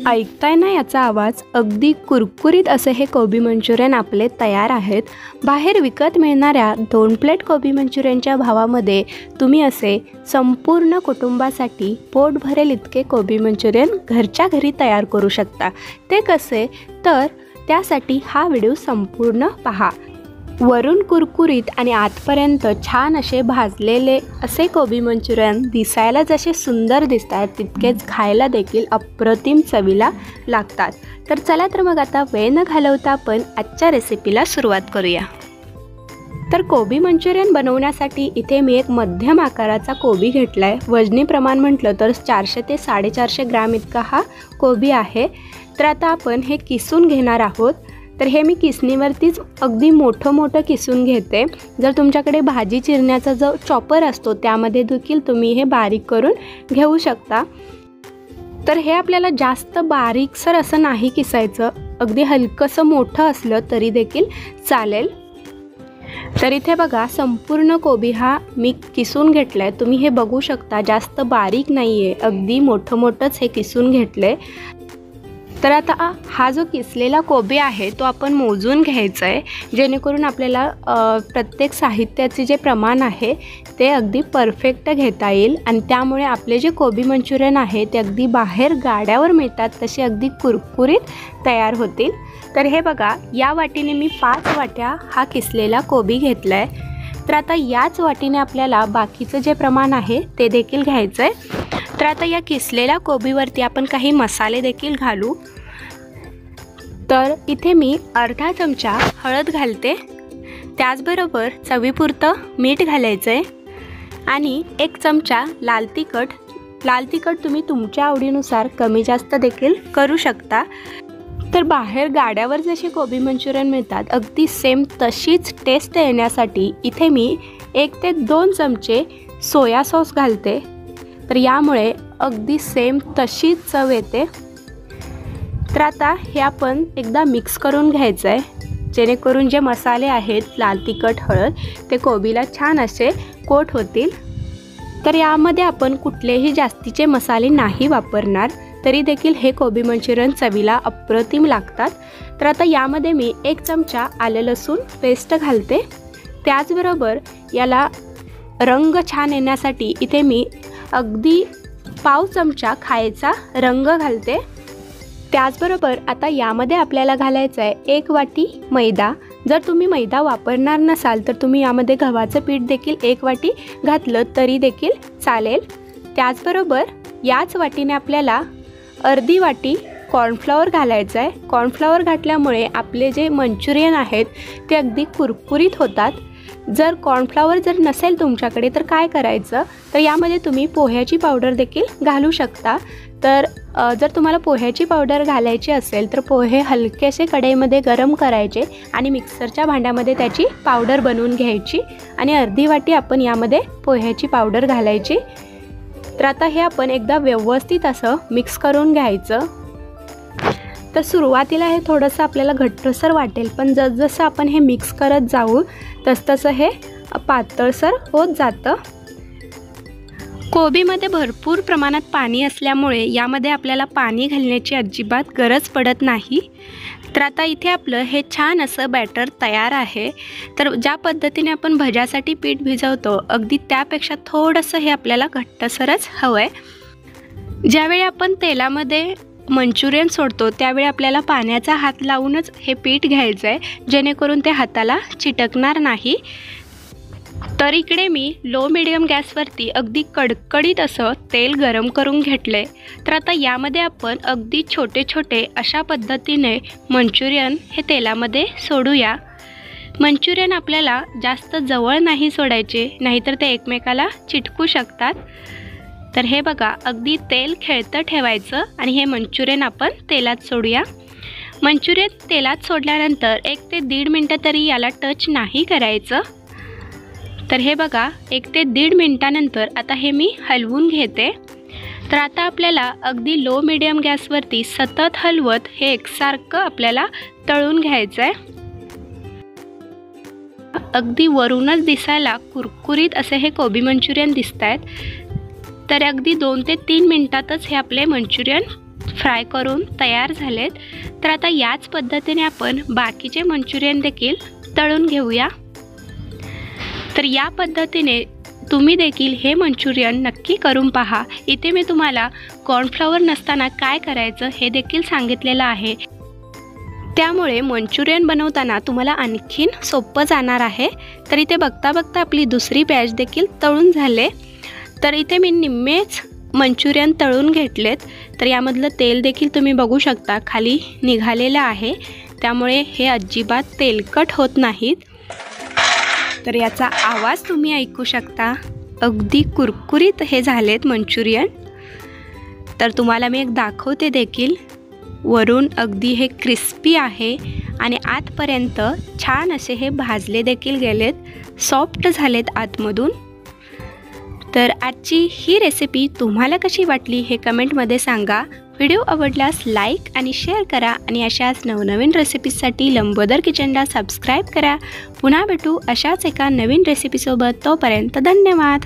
ऐकताय ना याचा आवाज? अगदी कुरकुरीत असे हे कोबी मंचुरियन आपले तयार आहेत। बाहेर विकत मिळणाऱ्या 2 प्लेट कोबी मंचुरियनच्या भावामध्ये तुम्ही असे संपूर्ण कुटुंबासाठी पोट भरेल इतके कोबी मंचुरियन घरच्या घरी तयार करू शकता। ते कसे? तर त्यासाठी हा व्हिडिओ संपूर्ण पहा। वरून कुरकुरीत आणि आतपर्यंत छान असे भाजलेले असे कोबी मंचुरियन दिसायला जसे सुंदर दिसतात तितकेच खायला देखील अप्रतिम चवीला लागतात। तर चला तर मग आता वेळ न घालवता आपण आजच्या रेसिपीला सुरुवात करूया। तर कोबी मंचुरियन बनवण्यासाठी इथे मी एक मध्यम आकाराचा कोबी घेतलाय। वजनी प्रमाण म्हटलं तर 400 ते 450 ग्रॅम इतका हा कोबी आहे। तर आता आपण हे किसून घेणार आहोत। तर हे मी किसणीवरतीच अगदी मोठं किसून घेते। जर तुमच्याकडे भाजी चिरण्याचा जो चॉपर असतो त्यामध्ये देखील तुम्ही हे बारीक करून घेऊ शकता। तर हे आपल्याला जास्त बारीकसर असं नाही किसायचं, अगदी हलकंसं मोठं असलं तरी देखील चालेल। तर इथे बघा संपूर्ण कोबी हा मी किसून घेतलाय। तुम्ही हे बघू शकता जास्त बारीक नाहीये, अगदी मोठंच हे किसून घेतले। तर आता हा जो किसलेला कोबी आहे तो आपण मोजून घ्यायचा आहे, जेणेकरून आपल्याला प्रत्येक साहित्याचे जे प्रमाण आहे ते अगदी परफेक्ट घेता येईल आणि त्यामुळे आपले जे कोबी मंचुरियन आहे ते अगदी बाहेर गाड्यावर मिळतात तसे अगदी कुरकुरीत तयार होतील। तर हे बघा या वाटीने मी 5 वाट्या हा किसलेला कोबी घेतलाय। तर आता याच वाटीने आपल्याला बाकीचं जे प्रमाण आहे ते देखील घ्यायचं आहे। तर आता या किसलेल्या कोबीवरती आपण काही मसाले देखील घालू। तर इथे मी अर्धा चमचा हळद घालते, त्याचबरोबर चवीपुरतं मीठ घालायचं आहे आणि 1 चमचा लाल तिखट तुम्ही तुमच्या आवडीनुसार कमी जास्त देखील करू शकता। तर बाहेर गाड्यावर जसे कोबी मंचुरियन मिळतात अगदी सेम तशीच टेस्ट येण्यासाठी इथे मी 1 ते 2 चमचे सोया सॉस घालते। तर यामुळे अगदी सेम तशीच चव येते। तर आता हे आपण एकदा मिक्स करून घ्यायचं आहे, जेणेकरून जे मसाले आहेत लाल तिखट हळद ते कोबीला छान असे कोट होतील। तर यामध्ये आपण कुठलेही जास्तीचे मसाले नाही वापरणार, तरी देखील हे कोबी मंचुरियन चवीला अप्रतिम लागतात। तर आता यामध्ये मी 1 चमचा आलं लसूण पेस्ट घालते, त्याचबरोबर याला रंग छान येण्यासाठी इथे मी अगदी पाव चमचा खायचा रंग घालते। त्याचबरोबर आता यामध्ये आपल्याला घालायचं आहे 1 वाटी मैदा। जर तुम्ही मैदा वापरणार नसाल तर तुम्ही यामध्ये गव्हाचं पीठ देखील 1 वाटी घातलं तरी देखील चालेल। त्याचबरोबर याच वाटीने आपल्याला अर्धी वाटी कॉर्नफ्लॉवर घालायचं आहे। कॉर्नफ्लॉवर घातल्यामुळे आपले जे मंचुरियन आहेत ते अगदी कुरकुरीत होतात। जर कॉर्नफ्लॉवर जर नसेल तुमच्याकडे तर काय करायचं, तर यामध्ये तुम्ही पोह्याची पावडर देखील घालू शकता। तर जर तुम्हाला पोह्याची पावडर घालायची असेल तर पोहे हलकेसे कढईमध्ये गरम करायचे आणि मिक्सरच्या भांड्यामध्ये त्याची पावडर बनवून घ्यायची आणि अर्धी वाटी आपण यामध्ये पोह्याची पावडर घालायची। तर आता हे आपण एकदा व्यवस्थित असं मिक्स करून घ्यायचं। तर सुरुवातीला हे थोडंसं आपल्याला घट्टसर वाटेल, पण जसजसं आपण हे मिक्स करत जाऊ तसतसं हे पातळसर होत जातं। कोबीमध्ये भरपूर प्रमाणात पाणी असल्यामुळे यामध्ये आपल्याला पाणी घालण्याची अजिबात गरज पडत नाही। तर आता इथे आपलं हे छान असं बॅटर तयार आहे। तर ज्या पद्धतीने आपण भज्यासाठी पीठ भिजवतो अगदी त्यापेक्षा थोडंसं हे आपल्याला घट्टसरच हवं आहे। ज्यावेळी आपण तेलामध्ये मंचुरियन सोडतो त्यावेळी आपल्याला पाण्याचा हात लावूनच हे पीठ घ्यायचं आहे, जेणेकरून ते हाताला चिटकणार नाही। तर इकडे मी लो मीडियम गॅसवरती अगदी कडकडीत असं तेल गरम करून घेतले। तर आता यामध्ये आपण अगदी छोटे अशा पद्धतीने मंचुरियन हे तेलामध्ये सोडूया। मंचुरियन आपल्याला जास्त जवळ नाही सोडायचे, नाहीतर ते एकमेकाला चिटकू शकतात। तर हे बघा अगदी तेल खेळतं ठेवायचं आणि हे मंचुरियन आपण तेलात सोडूया। मंचुरियन तेलात सोडल्यानंतर 1 ते 1.5 मिनटं तरी याला टच नाही करायचं। तर हे बघा 1 ते 1.5 मिनटानंतर आता हे मी हलवून घेते। तर आता आपल्याला अगदी लो मीडियम गॅसवरती सतत हलवत हे एकसारखं आपल्याला तळून घ्यायचं आहे। अगदी वरूनच दिसायला कुरकुरीत असे हे कोबी मंचुरियन दिसत आहेत। तर अगदी 2 ते 3 मिनिटातच हे आपले मंचुरियन फ्राय करून तयार झालेत. तर आता याच पद्धतीने आपण बाकीचे मंचुरियन देखील तळून घेऊया. तर या पद्धतीने तुम्ही देखील हे मंचुरियन नक्की करून पहा. इथे मी तुम्हाला कॉर्नफ्लॉवर नसताना काय करायचं हे देखील सांगितलेलं आहे. त्यामुळे मंचुरियन बनवताना तुम्हाला आणखीन सोपं जाणार आहे. तर इथे बघता बघता आपली दुसरी बॅच देखील तळून झाले. तर इथे मी निम्मेच मंचुरियन तळून घेतलेत. तर यामधलं तेल देखील तुम्ही बघू शकता खाली निघालेलं आहे. त्यामुळे हे अजिबात तेलकट होत नाहीत. तर याचा आवाज तुम्ही ऐकू शकता. अगदी कुरकुरीत हे झालेत मंचुरियन. तर तुम्हाला मी एक दाखवते देखील. वरून अगदी हे क्रिस्पी आहे आणि आतपर्यंत छान असे हे भाजले देखील गेलेत, सॉफ्ट झालेत आतमधून. तर आजची ही रेसिपी तुम्हाला कशी वाटली हे कमेंटमध्ये सांगा. व्हिडिओ आवडल्यास लाईक आणि शेअर करा आणि अशाच नवनवीन रेसिपीजसाठी लंबोदर किचनला सबस्क्राईब करा. पुन्हा भेटू अशाच एका नवीन रेसिपीसोबत. तोपर्यंत धन्यवाद.